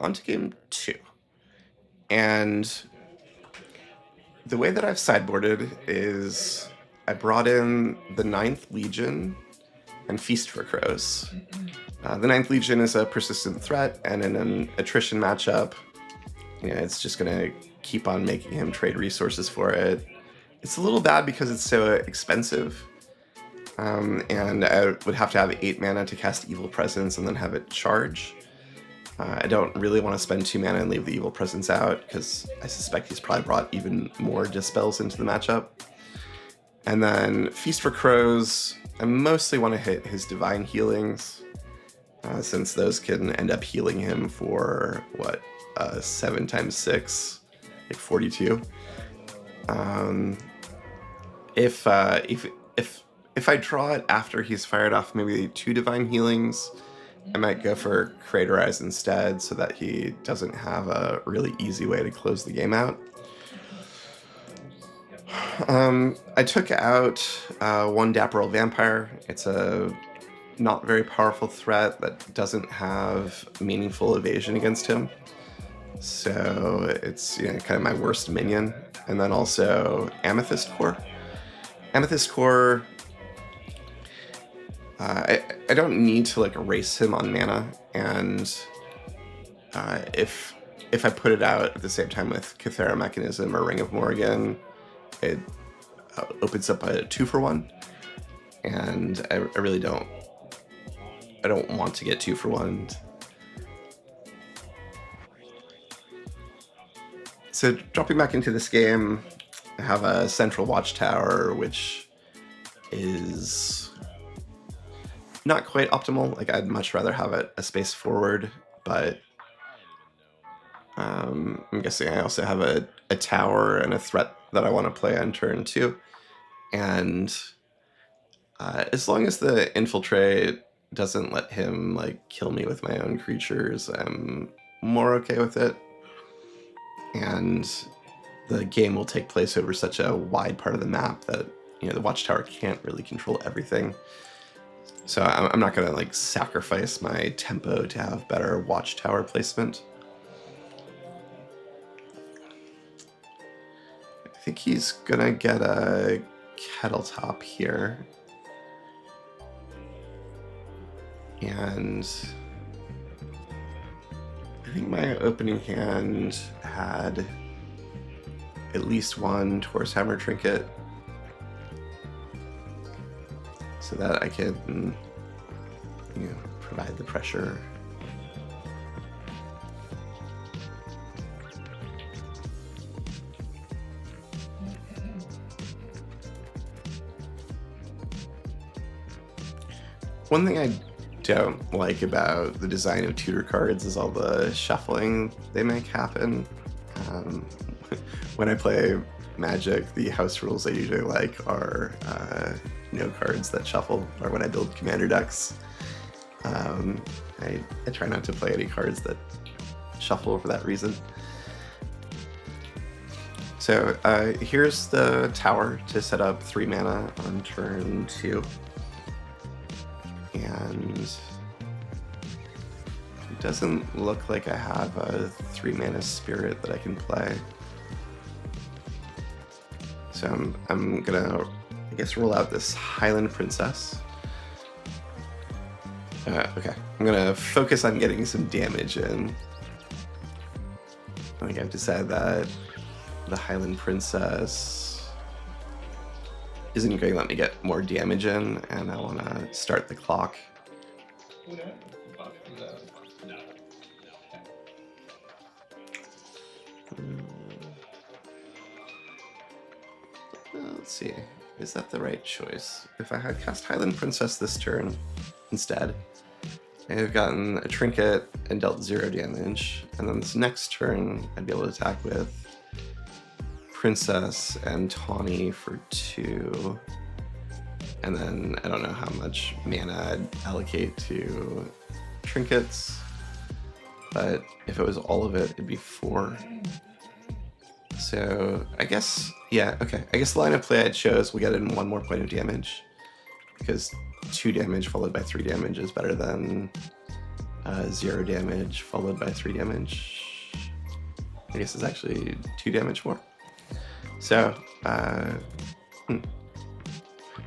onto game 2. And the way that I've sideboarded is I brought in the 9th Legion and Feast for Crows. The 9th Legion is a persistent threat, and in an attrition matchup, it's just going to keep on making him trade resources for it. It's a little bad because it's so expensive, and I would have to have 8 mana to cast Evil Presence and then have it charge. I don't really want to spend 2 mana and leave the Evil Presence out, because I suspect he's probably brought even more Dispels into the matchup. And then Feast for Crows, I mostly want to hit his Divine Healings, since those can end up healing him for, 7 times 6, like 42. If I draw it after he's fired off maybe 2 Divine Healings, I might go for Craterize instead, so that he doesn't have a really easy way to close the game out. I took out 1 Dapperel Vampire. It's a not very powerful threat that doesn't have meaningful evasion against him. So it's kind of my worst minion. And then also Amethyst Core. Amethyst Core, I don't need to erase him on mana, and if I put it out at the same time with Cathera Mechanism or Ring of Morrigan, it opens up a 2-for-1, and I really don't want to get 2-for-1. So dropping back into this game, I have a Central Watchtower, which is not quite optimal. I'd much rather have it a space forward, but I'm guessing I also have a tower and a threat that I want to play on turn 2. And as long as the Infiltrate doesn't let him kill me with my own creatures, I'm more okay with it. And the game will take place over such a wide part of the map that the Watchtower can't really control everything. So I'm not going to sacrifice my tempo to have better Watchtower placement. I think he's going to get a Kettle Top here. And I think my opening hand had at least 1 Taurus Hammer Trinket, so that I can, provide the pressure. One thing I don't like about the design of tutor cards is all the shuffling they make happen. When I play Magic, the house rules I usually like are no cards that shuffle, or when I build commander decks. I try not to play any cards that shuffle for that reason. So here's the tower to set up 3 mana on turn 2. And it doesn't look like I have a 3 mana spirit that I can play. So I'm gonna, I guess, roll out this Highland Princess. Okay, I'm gonna focus on getting some damage in. I think I've decided that the Highland Princess isn't going to let me get more damage in, and I want to start the clock. Let's see, is that the right choice? If I had cast Highland Princess this turn instead, I have gotten a trinket and dealt 0 damage, and then this next turn I'd be able to attack with Princess and Tawny for 2, and then I don't know how much mana I'd allocate to trinkets, but if it was all of it, it'd be 4. So I guess, yeah, okay. I guess the line of play I chose will get in 1 more point of damage, because 2 damage followed by 3 damage is better than 0 damage followed by 3 damage. I guess it's actually 2 damage more. So,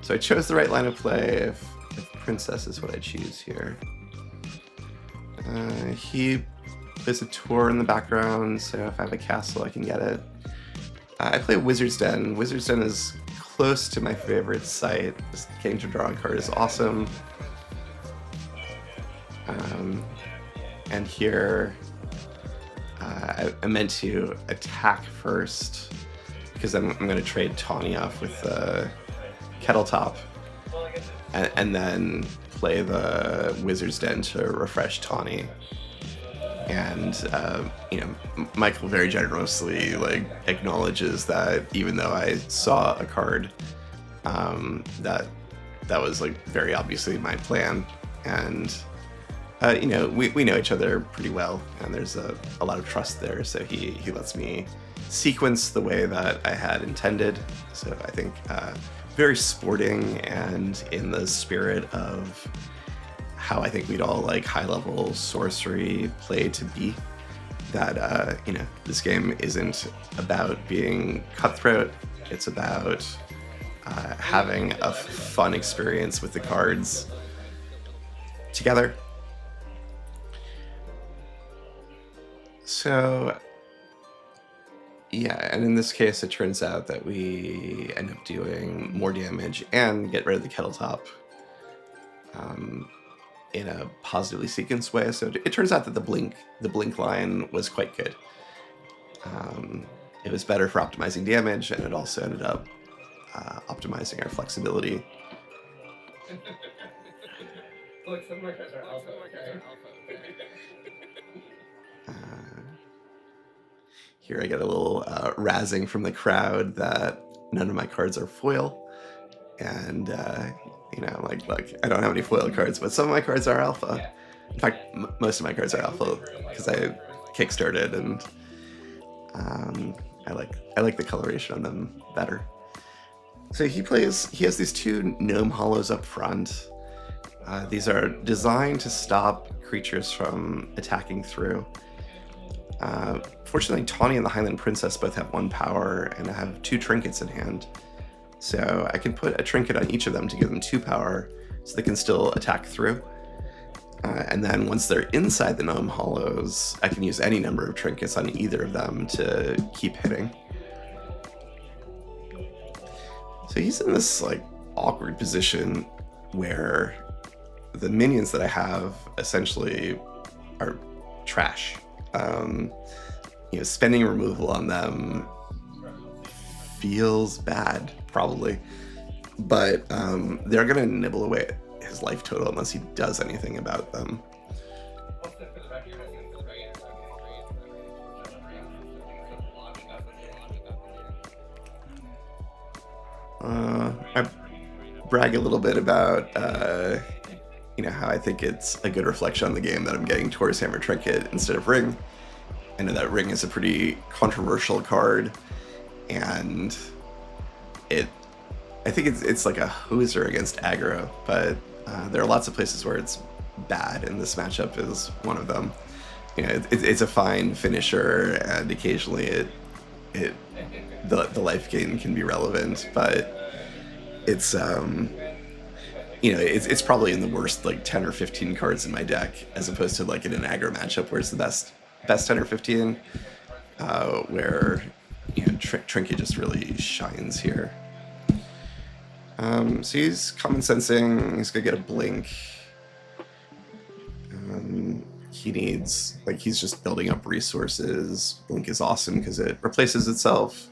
so I chose the right line of play if Princess is what I choose here. He plays a tour in the background, so if I have a castle, I can get it. I play Wizard's Den. Wizard's Den is close to my favorite site. Just getting to draw a card is awesome. And here, I meant to attack first because I'm going to trade Tawny off with Kettle Top, and then play the Wizard's Den to refresh Tawny. And you know, Michael very generously like acknowledges that even though I saw a card, that was like very obviously my plan, and you know, we know each other pretty well, and there's a lot of trust there. So he lets me sequence the way that I had intended. So I think very sporting and in the spirit of how I think we'd all like high-level sorcery play to be. That you know, this game isn't about being cutthroat. It's about having a fun experience with the cards together. So yeah, and in this case, it turns out that we end up doing more damage and get rid of the Kettle Top in a positively sequenced way. So it turns out that the blink line was quite good. It was better for optimizing damage, and it also ended up optimizing our flexibility. Look, some of my cards are alpha. Here I get a little razzing from the crowd that none of my cards are foil. And, you know, I'm like, look, I don't have any foil cards, but some of my cards are alpha. In fact, most of my cards are alpha because I kickstarted, and I like the coloration on them better. So he has these 2 gnome hollows up front. These are designed to stop creatures from attacking through. Fortunately, Tawny and the Highland Princess both have 1 power, and I have 2 trinkets in hand. So I can put a trinket on each of them to give them 2 power, so they can still attack through. And then once they're inside the gnome hollows, I can use any number of trinkets on either of them to keep hitting. So he's in this like awkward position where the minions that I have essentially are trash. You know, spending removal on them feels bad, probably, but they're gonna nibble away at his life total unless he does anything about them. I brag a little bit about you know, how I think it's a good reflection on the game that I'm getting Taurus Hammer Trinket instead of Ring. I know that Ring is a pretty controversial card, and I think it's like a hoser against aggro, but there are lots of places where it's bad, and this matchup is one of them. You know, it's a fine finisher, and occasionally the life gain can be relevant, but it's you know, it's probably in the worst like 10 or 15 cards in my deck, as opposed to like in an aggro matchup where it's the best 10 or 15, where, you know, Trinket just really shines here. So he's common sensing, he's gonna get a blink. He needs, like, he's just building up resources. Blink is awesome because it replaces itself.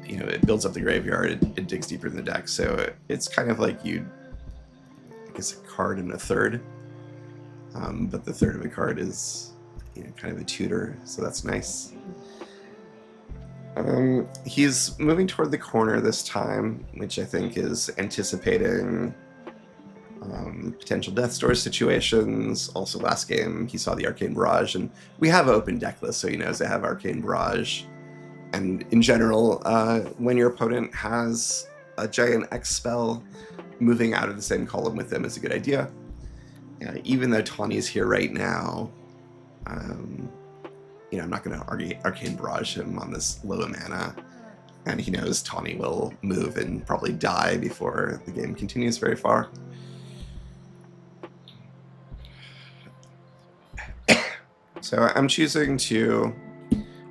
You know, it builds up the graveyard, it digs deeper in the deck, so it's kind of like I guess a card and a third. But the third of a card is, you know, kind of a tutor, so that's nice. He's moving toward the corner this time, which I think is anticipating potential Death Door situations. Also, last game he saw the Arcane Barrage, and we have an open deck list, so he knows I have Arcane Barrage. And in general, when your opponent has a giant X spell, moving out of the same column with them is a good idea. even though Tawny's here right now, you know, I'm not going to Arcane Barrage him on this low mana. And he knows Tawny will move and probably die before the game continues very far. So I'm choosing to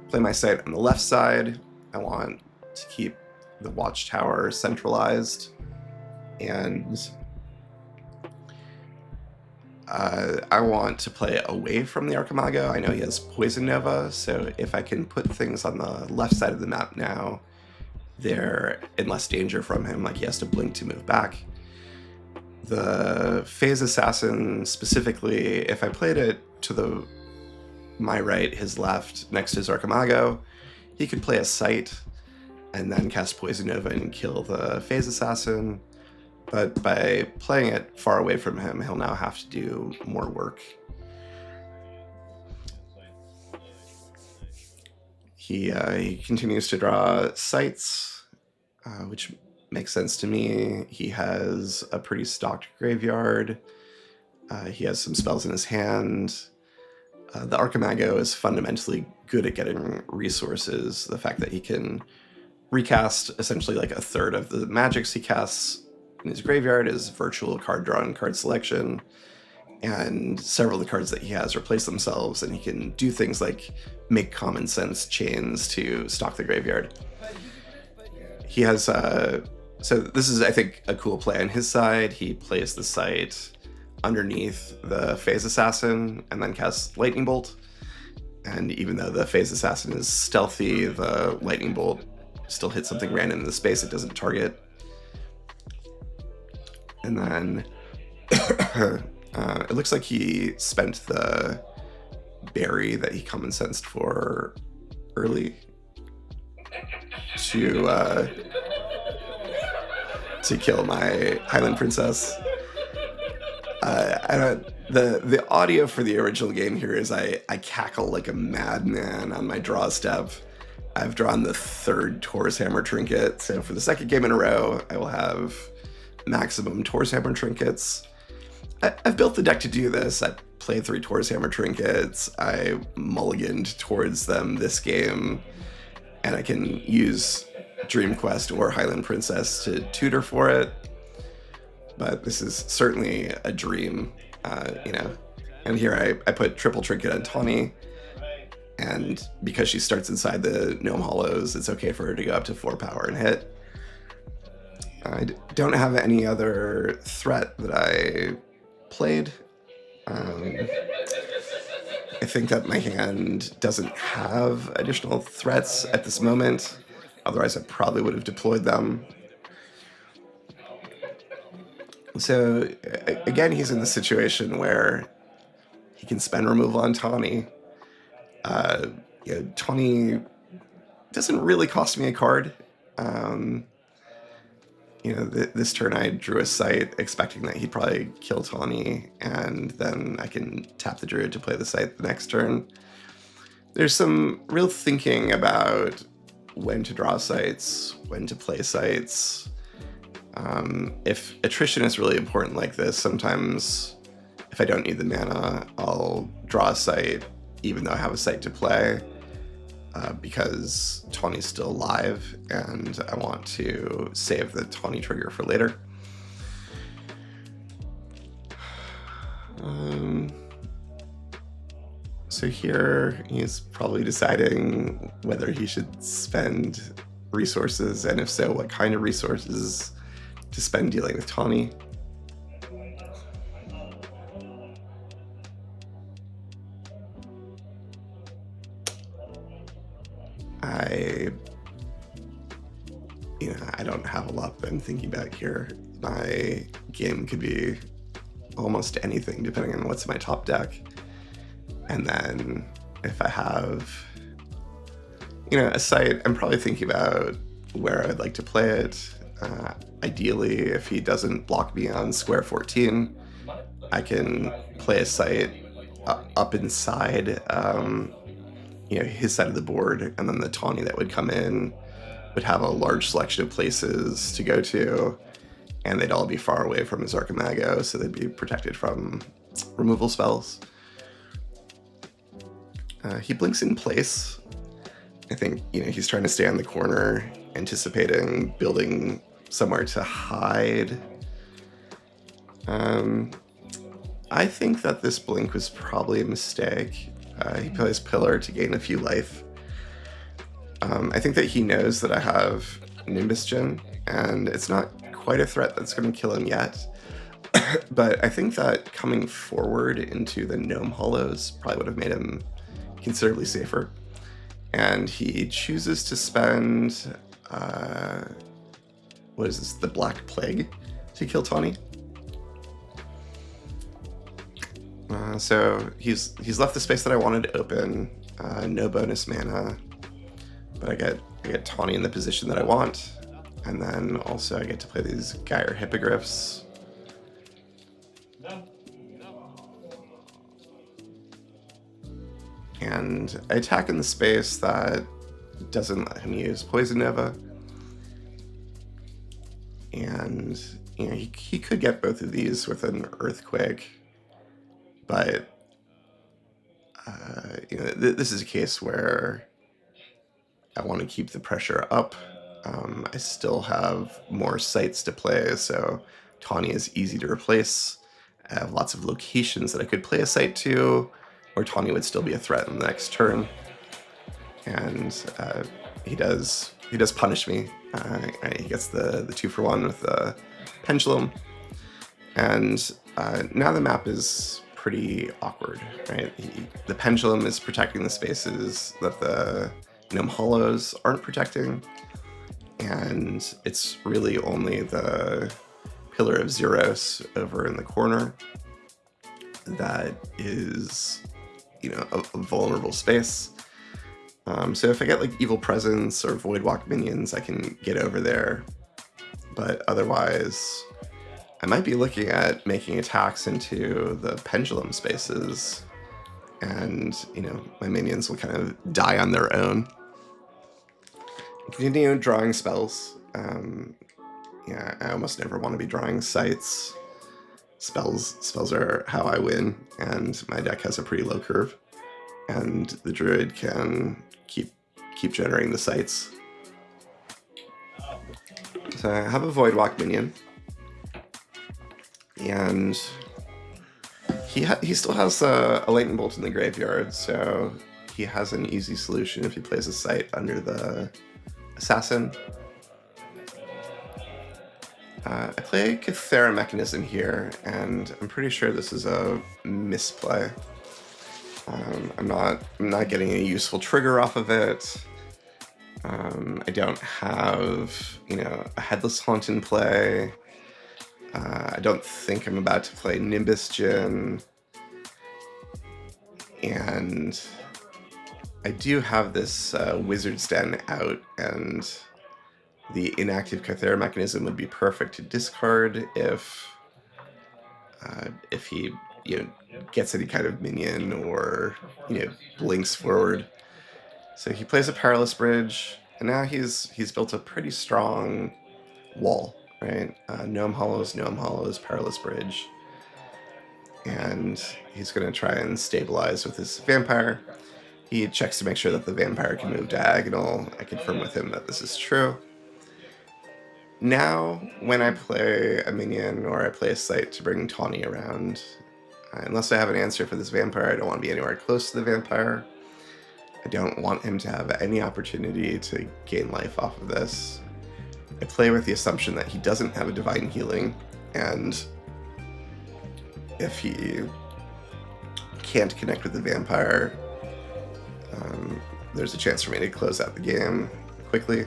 play my site on the left side. I want to keep the Watchtower centralized. And I want to play away from the Archimago. I know he has Poison Nova, so if I can put things on the left side of the map now, they're in less danger from him, like he has to blink to move back. The Phase Assassin specifically, if I played it to my right, his left, next to his Archimago, he could play a Sight and then cast Poison Nova and kill the Phase Assassin. But by playing it far away from him, he'll now have to do more work. He continues to draw Sights, which makes sense to me. He has a pretty stocked graveyard. He has some spells in his hand. The Archimago is fundamentally good at getting resources. The fact that he can recast essentially like a third of the magics he casts in his graveyard is virtual card draw and card selection, and several of the cards that he has replace themselves, and he can do things like make common sense chains to stock the graveyard. He has so this is, I think, a cool play on his side. He plays the Sight underneath the Phase Assassin and then casts Lightning Bolt, and even though the Phase Assassin is stealthy, the Lightning Bolt still hits something random in the space it doesn't target. And then it looks like he spent the berry that he common sensed for early to kill my Highland Princess. The audio for the original game here is I cackle like a madman on my draw step. I've drawn the third Taurus Hammer trinket, so for the second game in a row, I will have maximum Taurus Hammer trinkets. I've built the deck to do this. I played 3 Taurus Hammer trinkets. I mulliganed towards them this game, and I can use Dream Quest or Highland Princess to tutor for it. But this is certainly a dream, you know. And here I put triple trinket on Tawny, and because she starts inside the Gnome Hollows, it's okay for her to go up to 4 power and hit. I don't have any other threat that I played. I think that my hand doesn't have additional threats at this moment. Otherwise, I probably would have deployed them. So, again, he's in the situation where he can spend removal on Tawny. You know, Tawny doesn't really cost me a card. You know, this turn I drew a Sight expecting that he'd probably kill Tawny, and then I can tap the Druid to play the Sight the next turn. There's some real thinking about when to draw Sights, when to play Sights. If attrition is really important like this, sometimes if I don't need the mana, I'll draw a Sight even though I have a Sight to play. Because Tawny's still alive, and I want to save the Tawny trigger for later. So here he's probably deciding whether he should spend resources, and if so, what kind of resources to spend dealing with Tawny. I don't have a lot that I'm thinking about here. My game could be almost anything depending on what's in my top deck. And then if I have, you know, a Sight, I'm probably thinking about where I'd like to play it. Ideally, if he doesn't block me on square 14, I can play a Sight up inside you know, his side of the board, and then the Tawny that would come in would have a large selection of places to go to, and they'd all be far away from his Archimago, so they'd be protected from removal spells. He blinks in place. I think, he's trying to stay on the corner, anticipating building somewhere to hide. I think that this blink was probably a mistake. He plays Pillar to gain a few life. I think that he knows that I have Nimbus Gen, and it's not quite a threat that's going to kill him yet. But I think that coming forward into the Gnome Hollows probably would have made him considerably safer. And he chooses to spend, what is this, the Black Plague to kill Tawny. So he's left the space that I wanted to open, no bonus mana, but I get Tawny in the position that I want, and then also I get to play these Gyre Hippogriffs. And I attack in the space that doesn't let him use Poison Nova. And, he could get both of these with an Earthquake. But, this is a case where I want to keep the pressure up. I still have more sites to play, so Tawny is easy to replace. I have lots of locations that I could play a site to, or Tawny would still be a threat in the next turn. And he does punish me. He gets the 2-for-1 with the Pendulum. And now the map is pretty awkward, right? The Pendulum is protecting the spaces that the Gnome Hollows aren't protecting. And it's really only the Pillar of Zeros over in the corner that is, a vulnerable space. So if I get like Evil Presence or Voidwalk minions, I can get over there. But otherwise, I might be looking at making attacks into the Pendulum spaces, and my minions will kind of die on their own. Continue drawing spells. I almost never want to be drawing sites. Spells are how I win, and my deck has a pretty low curve, and the Druid can keep generating the sites. So I have a Voidwalk minion, and he still has a Latent Bolt in the graveyard, so he has an easy solution if he plays a site under the Assassin. I play Cathera Mechanism here, and I'm pretty sure this is a misplay. I'm not getting a useful trigger off of it. I don't have, a Headless Haunt in play. I don't think I'm about to play Nimbus Gen. And I do have this Wizard's Den out, and the inactive Cathera Mechanism would be perfect to discard if he gets any kind of minion or blinks forward. So he plays a Perilous Bridge, and now he's built a pretty strong wall, right? Gnome Hollows, Perilous Bridge, and he's going to try and stabilize with his Vampire. He checks to make sure that the Vampire can move diagonal. I confirm with him that this is true. Now, when I play a minion or I play a site to bring Tawny around, unless I have an answer for this Vampire, I don't want to be anywhere close to the Vampire. I don't want him to have any opportunity to gain life off of this. I play with the assumption that he doesn't have a Divine Healing, and if he can't connect with the Vampire, there's a chance for me to close out the game quickly.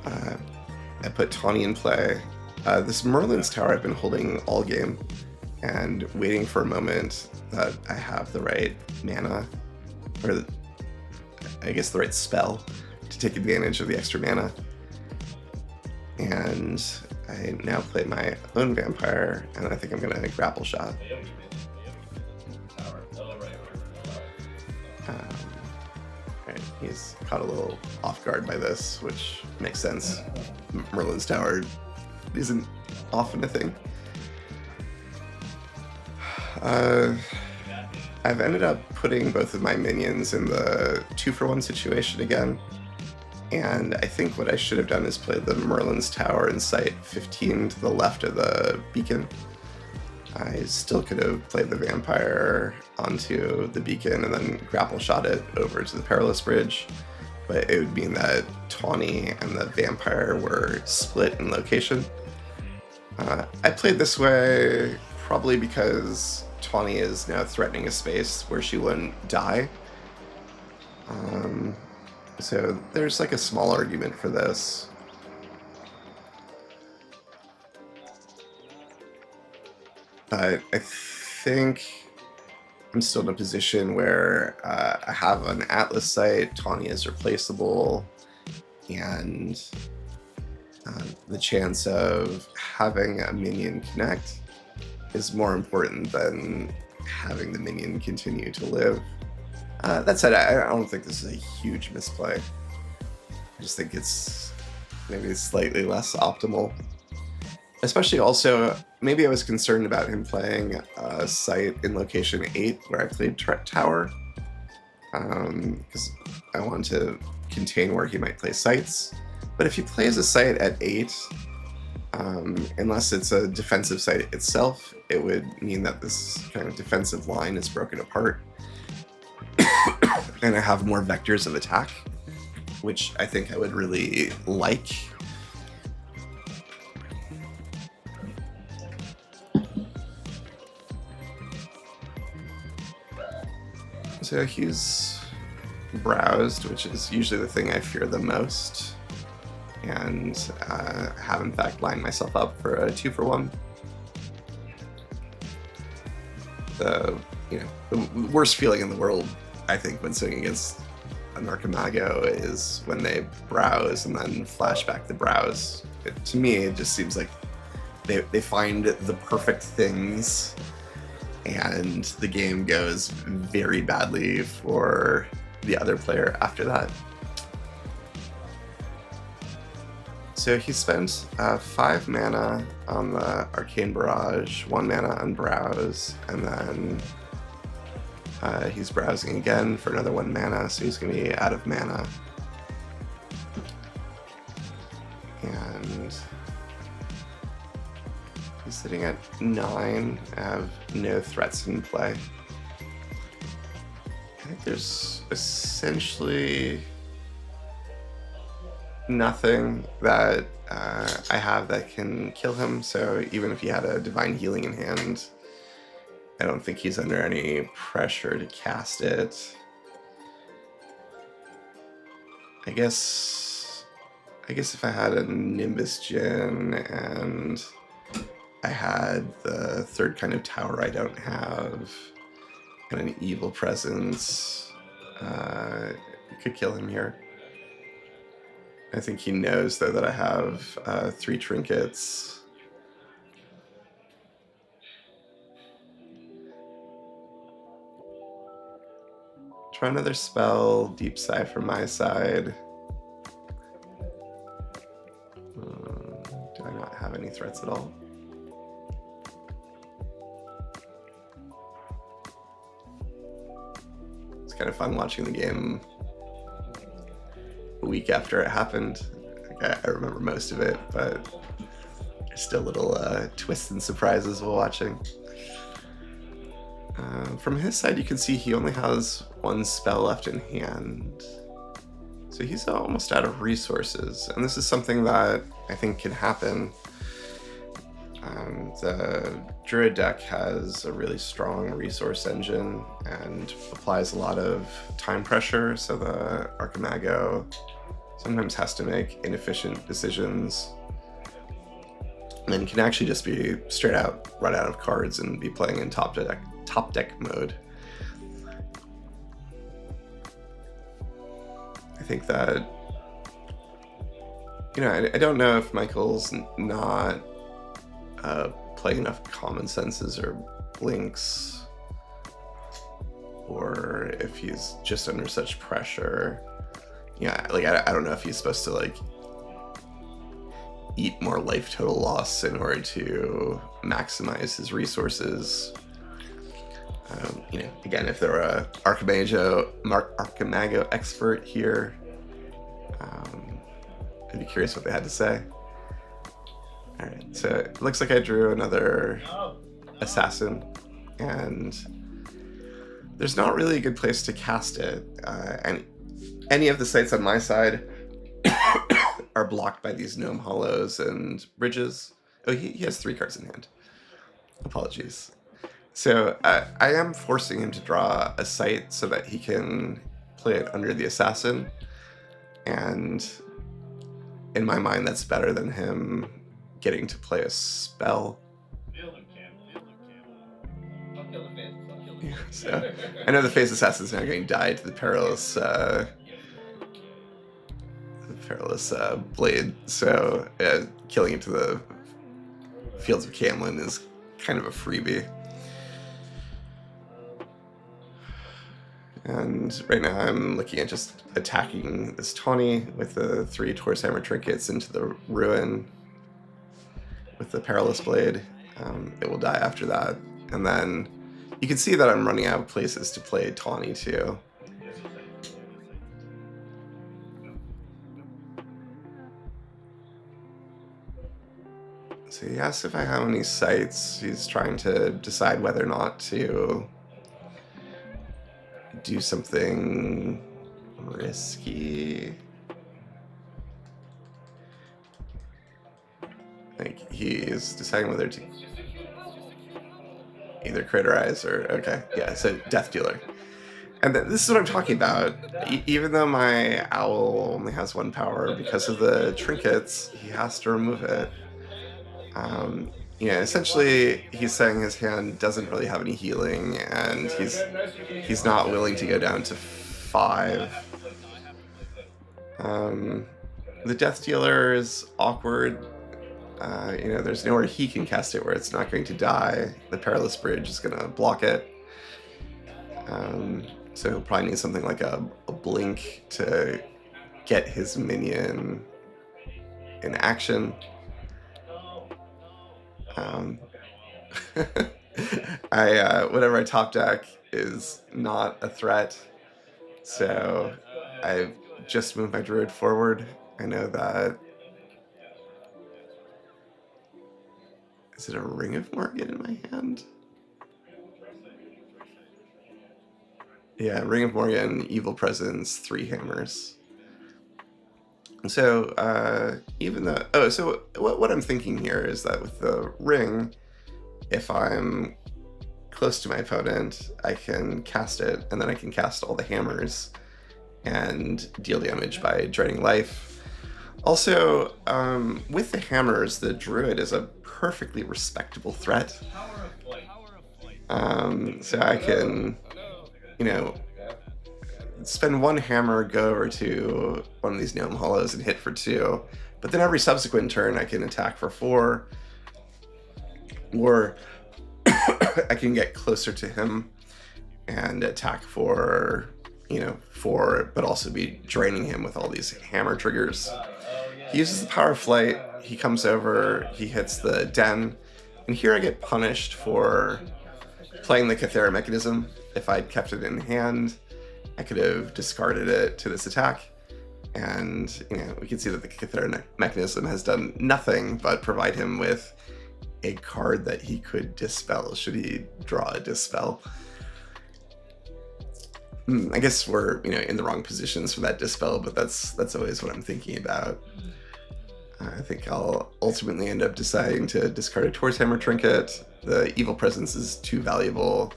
I put Tawny in play. This Merlin's Tower I've been holding all game and waiting for a moment that I have the right mana, or I guess the right spell to take advantage of the extra mana. And I now play my own Vampire, and I think I'm going to Grapple Shot. Right, he's caught a little off guard by this, which makes sense. Merlin's Tower isn't often a thing. I've ended up putting both of my minions in the 2-for-1 situation again. And I think what I should have done is play the Merlin's Tower in site 15 to the left of the beacon. I still could have played the Vampire onto the beacon and then grapple shot it over to the Perilous Bridge, but it would mean that Tawny and the Vampire were split in location. I played this way probably because Tawny is now threatening a space where she wouldn't die. So there's like a small argument for this. But I think I'm still in a position where I have an Atlas site, Tawny is replaceable, and the chance of having a minion connect is more important than having the minion continue to live. That said, I don't think this is a huge misplay. I just think it's maybe slightly less optimal. Especially also, maybe I was concerned about him playing a site in location 8 where I played Tower, because I want to contain where he might play sites. But if he plays a site at 8, unless it's a defensive site itself, it would mean that this kind of defensive line is broken apart. And I have more vectors of attack, which I think I would really like. So he's browsed, which is usually the thing I fear the most, and have in fact lined myself up for a 2-for-1. The worst feeling in the world, I think, when swinging against an Archimago is when they browse and then flashback the browse. To me, it just seems like they find the perfect things, and the game goes very badly for the other player after that. So he spent 5 mana on the Arcane Barrage, 1 mana on Browse, and then he's browsing again for another 1 mana, so he's going to be out of mana. And he's sitting at 9, I have no threats in play. I think there's essentially nothing that I have that can kill him, so even if he had a Divine Healing in hand, I don't think he's under any pressure to cast it. I guess if I had a Nimbus Djinn and I had the 3rd kind of tower I don't have and an Evil Presence, you could kill him here. I think he knows, though, that I have 3 trinkets. Try another spell, Deep Sigh from my side. Do I not have any threats at all? It's kind of fun watching the game a week after it happened. I remember most of it, but there's still little twists and surprises while watching. From his side, you can see he only has 1 spell left in hand. So he's almost out of resources, and this is something that I think can happen. The Druid deck has a really strong resource engine and applies a lot of time pressure, so the Archimago sometimes has to make inefficient decisions and can actually just be straight out run out of cards and be playing in top deck mode. I think that, I don't know if Michael's not playing enough Common Senses or Blinks, or if he's just under such pressure. Yeah, I don't know if he's supposed to eat more life total loss in order to maximize his resources. You know, again, if there were a Archimago expert here, I'd be curious what they had to say. All right, so it looks like I drew another assassin, and there's not really a good place to cast it. And any of the sites on my side are blocked by these gnome hollows and bridges. Oh, he has 3 cards in hand. Apologies. So I am forcing him to draw a site so that he can play it under the assassin. And in my mind, that's better than him getting to play a spell. Yeah, so I know the phase assassin is now getting died to the perilous blade. So killing it to the fields of Camlin is kind of a freebie. And right now I'm looking at just attacking this Tawny with the 3 Taurus Hammer trinkets into the ruin with the Perilous Blade. It will die after that. And then you can see that I'm running out of places to play Tawny too. So he asks if I have any sites. He's trying to decide whether or not to do something risky. Like he's deciding whether to either criterize or okay, yeah. So Death Dealer, and this is what I'm talking about. Even though my owl only has 1 power because of the trinkets, he has to remove it. You know, essentially, he's saying his hand doesn't really have any healing, and he's not willing to go down to 5. The Death Dealer is awkward. You know, there's nowhere he can cast it where it's not going to die. The Perilous Bridge is going to block it. So he'll probably need something like a blink to get his minion in action. Whatever I top deck is not a threat, so I've just moved my Druid forward. I know that. Is it a Ring of Morgan in my hand? Yeah, Ring of Morgan, Evil Presence, 3 hammers. So even though, so what I'm thinking here is that with the ring, if I'm close to my opponent, I can cast it, and then I can cast all the hammers and deal damage by draining life. Also, with the hammers, the Druid is a perfectly respectable threat. So I can, you know, spend 1 hammer, go over to one of these gnome hollows and hit for 2, but then every subsequent turn I can attack for 4, or I can get closer to him and attack for, you know, 4, but also be draining him with all these hammer triggers. He uses the Power of Flight, he comes over, he hits the den, and here I get punished for playing the Cathera mechanism. If I'd kept it in hand, I could have discarded it to this attack, and you know, we can see that the Cathera mechanism has done nothing but provide him with a card that he could dispel should he draw a dispel. I guess we're, you know, in the wrong positions for that dispel, but that's always what I'm thinking about. I think I'll ultimately end up deciding to discard a Taurus Hammer trinket. The Evil Presence is too valuable,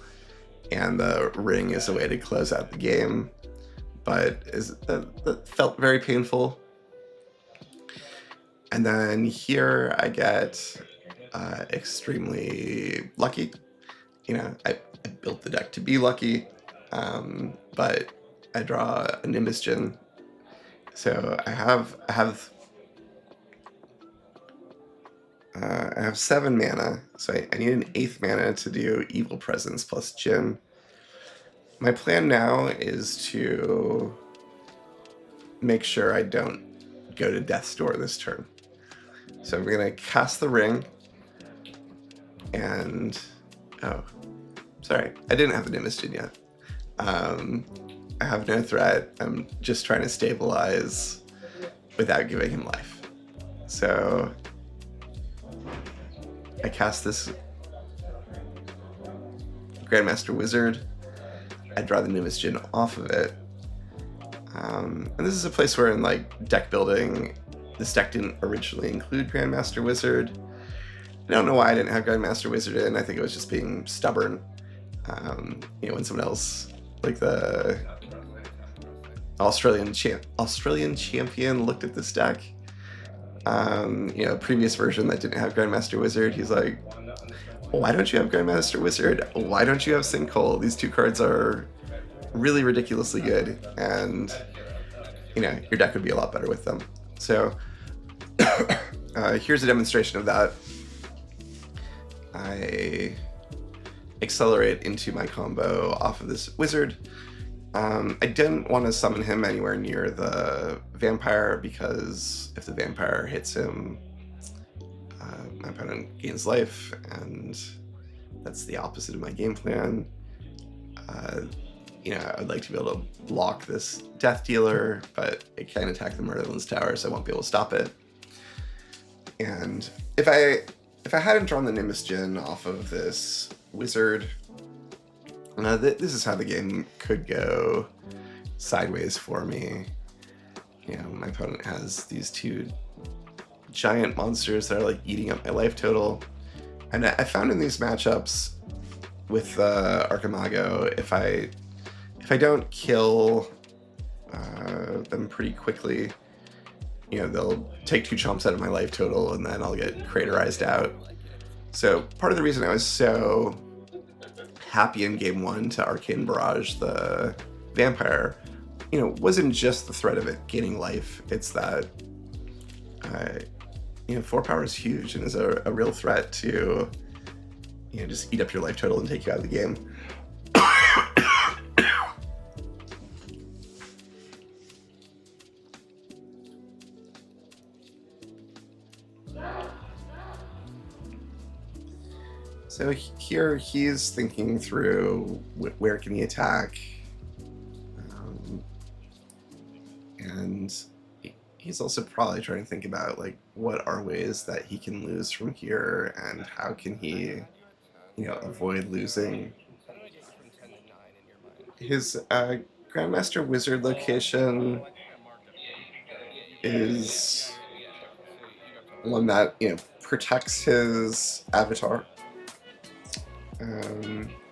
and the ring is a way to close out the game, but that felt very painful. And then here I get extremely lucky. You know, I built the deck to be lucky, but I draw a Nimbus Djinn. So I have 7 mana, so I need an 8th mana to do Evil Presence plus Djinn. My plan now is to make sure I don't go to Death's Door this turn. So I'm going to cast the ring, and Sorry, I didn't have the Nimbus-Djinn yet. I have no threat. I'm just trying to stabilize without giving him life. So I cast this Grandmaster Wizard. I draw the Nimbus-Djinn off of it. And this is a place where in like deck building, this deck didn't originally include Grandmaster Wizard. I don't know why I didn't have Grandmaster Wizard in. I think it was just being stubborn. You know, when someone else, like the Australian champion, looked at this deck, you know, previous version that didn't have Grandmaster Wizard, he's like, why don't you have Grandmaster Wizard? Why don't you have Sinkhole? These two cards are really ridiculously good, and you know, your deck would be a lot better with them. So here's a demonstration of that. I accelerate into my combo off of this wizard. I didn't want to summon him anywhere near the vampire, because if the vampire hits him, my opponent gains life, and that's the opposite of my game plan. You know, I would like to be able to block this Death Dealer, but it can attack the Merlin's Tower, so I won't be able to stop it. And if I hadn't drawn the Nimbus-Djinn off of this wizard, this is how the game could go sideways for me. You know, my opponent has these two giant monsters that are like eating up my life total. And I found in these matchups with Archimago, if I don't kill them pretty quickly, you know, they'll take 2 chomps out of my life total, and then I'll get craterized out. So part of the reason I was so happy in game 1 to Arcane Barrage the vampire, you know, wasn't just the threat of it gaining life. It's that, you know, 4 power is huge and is a real threat to, you know, just eat up your life total and take you out of the game. So here he's thinking through where can he attack, and he's also probably trying to think about like what are ways that he can lose from here, and how can he, you know, avoid losing. His Grandmaster Wizard location is one that, you know, protects his avatar.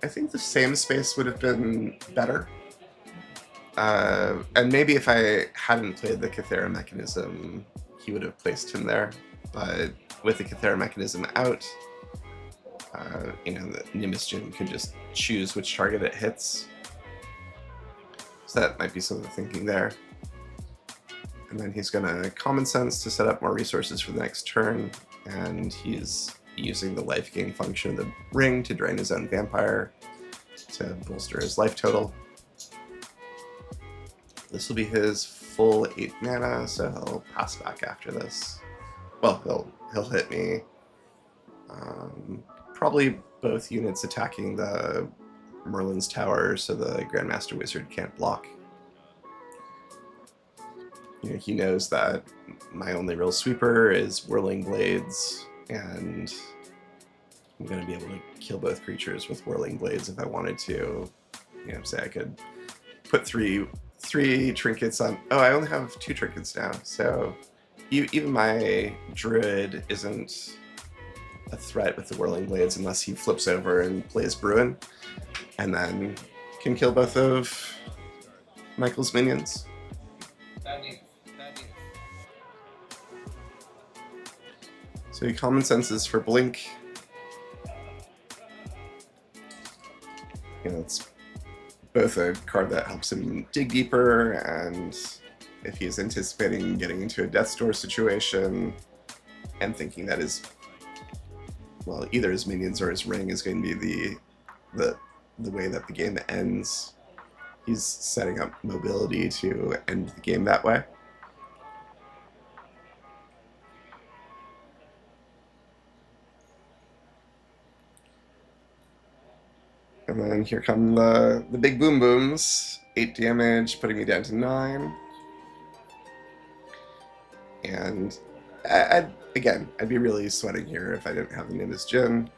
I think the same space would have been better. And maybe if I hadn't played the Cathera mechanism, he would have placed him there. But with the Cathera mechanism out, you know, the Nimbus-Djinn can just choose which target it hits. So that might be some of the thinking there. And then he's gonna Common Sense to set up more resources for the next turn, and he's using the life gain function of the ring to drain his own vampire to bolster his life total. This will be his full 8 mana, so he'll pass back after this. Well, he'll hit me. Probably both units attacking the Merlin's Tower, so the Grandmaster Wizard can't block. You know, he knows that my only real sweeper is Whirling Blades, and I'm going to be able to kill both creatures with Whirling Blades if I wanted to. You know, say I could put three trinkets on. Oh, I only have 2 trinkets now, so even my Druid isn't a threat with the Whirling Blades unless he flips over and plays Bruin, and then can kill both of Michael's minions. So he Common Senses for Blink. You know, it's both a card that helps him dig deeper, and if he's anticipating getting into a Death's Door situation and thinking that his, well, either his minions or his ring is going to be the way that the game ends, he's setting up mobility to end the game that way. And then here come the big boom booms. 8 damage, putting me down to 9. And I'd be really sweating here if I didn't have the Nimbus Djinn.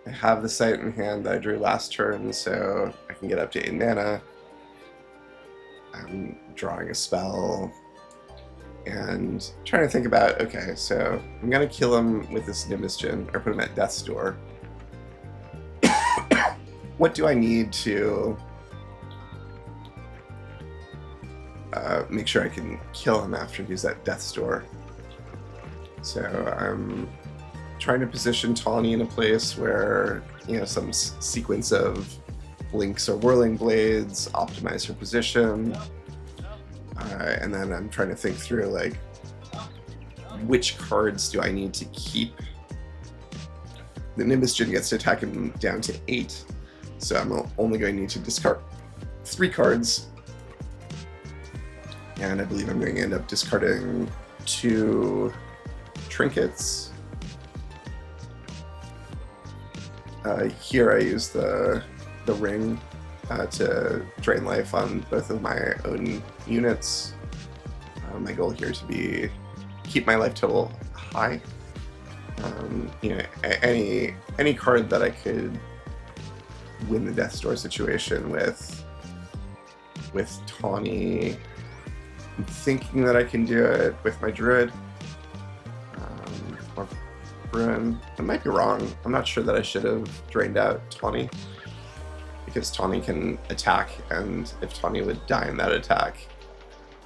I have the sight in hand that I drew last turn, so I can get up to 8 mana. I'm drawing a spell and trying to think about, okay, so I'm going to kill him with this Nimbus Djinn, or put him at death's door. What do I need to make sure I can kill him after he's at death's door? So I'm trying to position Tawny in a place where, you know, some sequence of blinks or whirling blades optimize her position. And then I'm trying to think through, like, which cards do I need to keep? The Nimbus Djinn gets to attack him down to 8, so I'm only going to need to discard 3 cards. And I believe I'm going to end up discarding 2 trinkets. Here I use the ring to drain life on both of my own units. My goal here is to keep my life total high. You know, any card that I could win the death's door situation with Tawny. I'm thinking that I can do it with my Druid. Or Bruin. I might be wrong. I'm not sure that I should have drained out Tawny, because Tawny can attack, and if Tawny would die in that attack,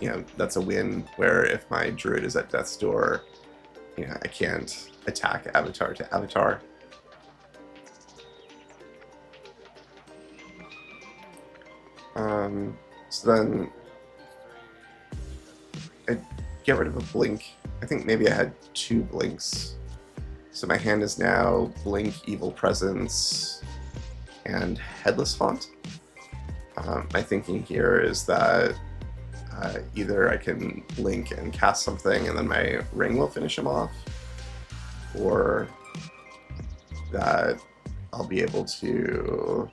you know, that's a win, where if my Druid is at death's door, you know, I can't attack avatar to avatar. So then I get rid of a blink. I think maybe I had 2 blinks. So my hand is now Blink, Evil Presence, and Headless Haunt. My thinking here is that either I can blink and cast something and then my ring will finish him off, or that I'll be able to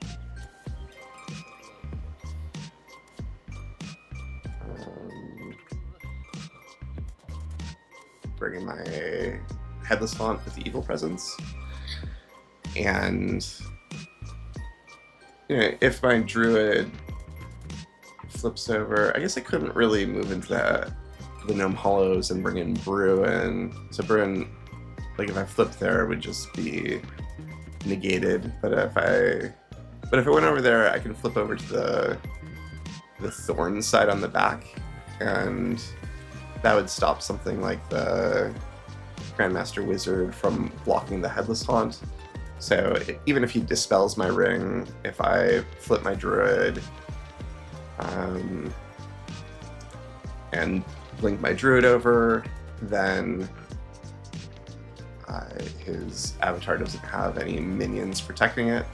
bring in my Headless Haunt with the Evil Presence. And, you know, if my Druid flips over, I guess I couldn't really move into the Gnome Hollows and bring in Bruin. So Bruin, like, if I flipped there, it would just be negated. But if I went over there, I can flip over to the Thorn side on the back, and that would stop something like the Grandmaster Wizard from blocking the Headless Haunt. So even if he dispels my ring, if I flip my Druid and blink my Druid over, then his avatar doesn't have any minions protecting it.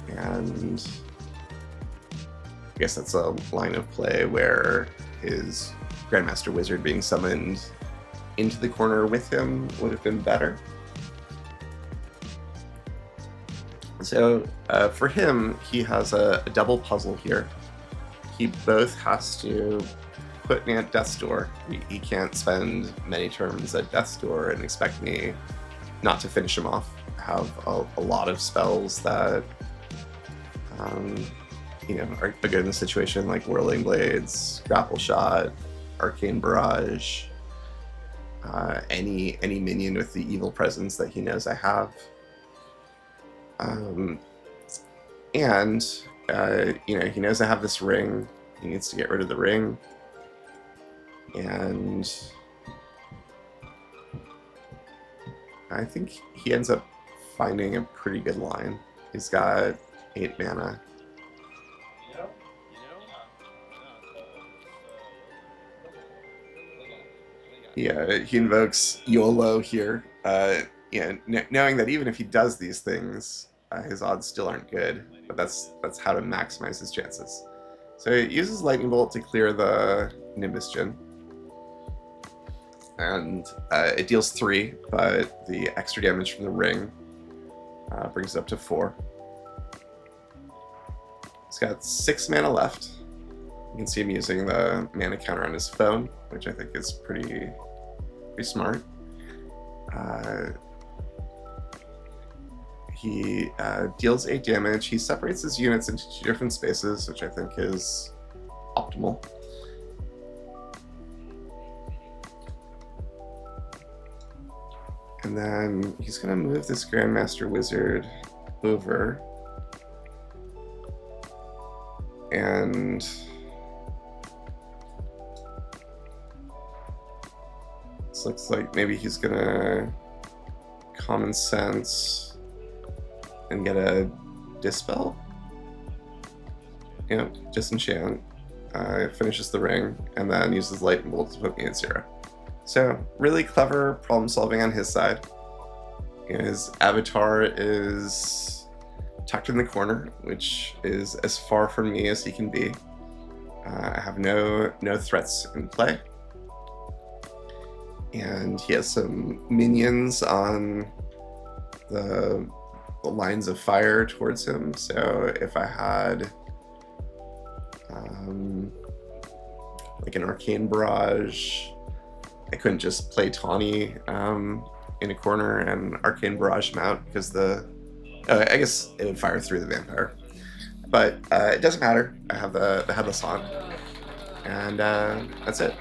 And I guess that's a line of play where his Grandmaster Wizard being summoned into the corner with him would have been better. So for him, he has a double puzzle here. He both has to put me at death's door. He can't spend many turns at death's door and expect me not to finish him off. I have a lot of spells that you know, are good in the situation, like Whirling Blades, Grapple Shot, Arcane Barrage, any minion with the Evil Presence that he knows I have. And you know, he knows I have this ring. He needs to get rid of the ring. And I think he ends up finding a pretty good line. He's got 8 mana. Yeah, he invokes YOLO here. Yeah, knowing that even if he does these things, his odds still aren't good. But that's how to maximize his chances. So he uses Lightning Bolt to clear the Nimbus Djinn. and it deals 3, but the extra damage from the ring brings it up to 4. He's got 6 mana left. You can see him using the mana counter on his phone, which I think is pretty smart. He deals 8 damage. He separates his units into 2 different spaces, which I think is optimal. And then he's going to move this Grandmaster Wizard over. And this looks like maybe he's going to Common Sense and get a Dispel. Disenchant. Finishes the ring, and then uses Lightning Bolt to put me at 0. So, really clever problem solving on his side. His avatar is tucked in the corner, which is as far from me as he can be. I have no threats in play. And he has some minions on the lines of fire towards him. So if I had like an Arcane Barrage, I couldn't just play Tawny in a corner and Arcane Barrage him out because I guess it would fire through the Vampire. But it doesn't matter. I have the Headless on. And that's it.